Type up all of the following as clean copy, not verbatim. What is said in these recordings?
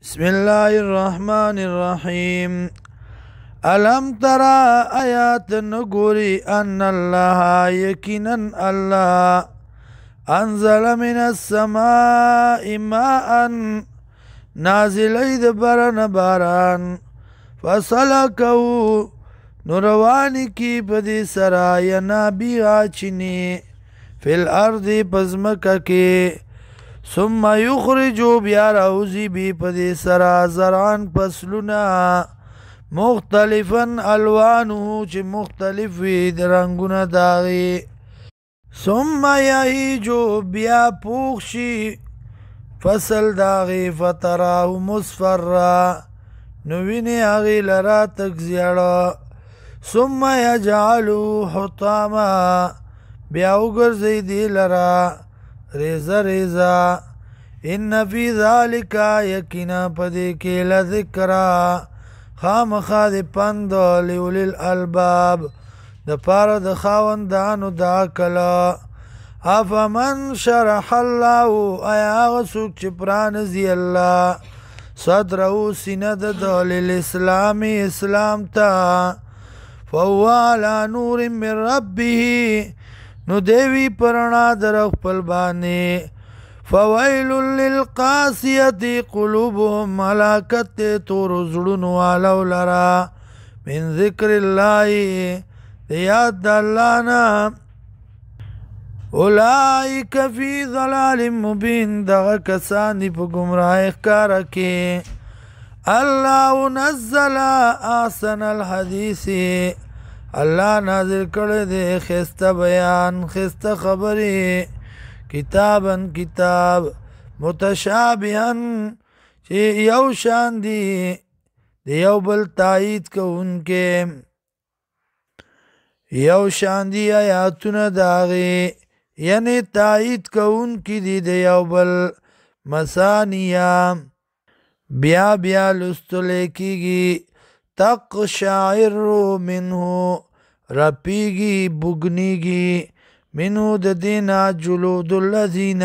بسم الله الرحمن الرحيم ألم ترى آيات نقولي أن الله يكنا الله أنزل من السماء ماء نازل ايد برن باران فسلكه نروانی کی بدی سرای نابیغا چنی فی الارض پزمکا کی ثم یخرجو بیا راوزی بی پدی سرا زرعان پسلونا مختلفا الوانو چه مختلف وی درنگونا داغی ثم یهیجو بیا پوخشی فصل داغی فتراه مصفرا نوینی آغی لرا تکزیڑا ثم یجعلو حطاما بیاو گرزی دی لرا ریزا ریزا ان فی ذالکا یکینا پدی کی لذکرا خامخا دی پند لیولی الالباب د پار د خاوندانو د عقل افمن شرح الله ایا غسوک چې پرانځي الله صدره سینه د للاسلام اسلام ته فهو على نور من ربه نو دیوی پرنا در خپل باندې فویل للقاسیة قلوبهم هلاکت تور زړونو والو لرا من ذکر الله یاد الله نه اولئک فی ضلال مبین دغه کسان دی په گمراه ښکاره کې الله نزل احسن الحدیث الله نازل کړی دی خسته بیان خسته خبرې کتابا کتاب متشابها چې یو شان دی د یو بل تایید کوونکې یو شان دی آیاتونه د هغې یعنی تایید کوونکي دي د یو بل مثانیه بیا بیا لوستلی کېږي تقشعر منه رپیږي بوږنیږي منه د دې نه جلود الذین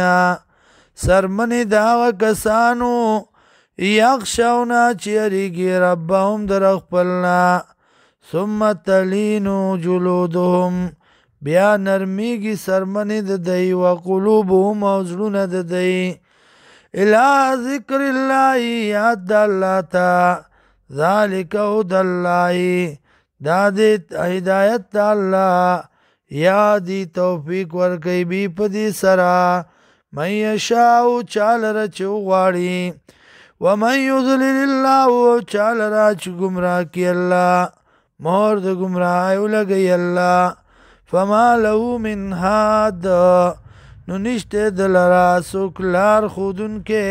سرمنې د هغه کسانو یخشونه چې یریږي ربهم در خپل نه ثم تلین جلودهم بیا نرمیږي سرمنې د دی و قلوبهم او زړونه د دی الی ذکر الله یاد الله ته ذالک هدی الله دا د هدایت الله یا دی توفیق ورکوي بی په دې سره من یشاء چالره چې وغواړي ومن یضلل الله چالره چې ګمراه کړي الله مهر د ګمراهۍ ولګوي الله فما له من هاد نو نشته د لرا څوک لار ښودونکی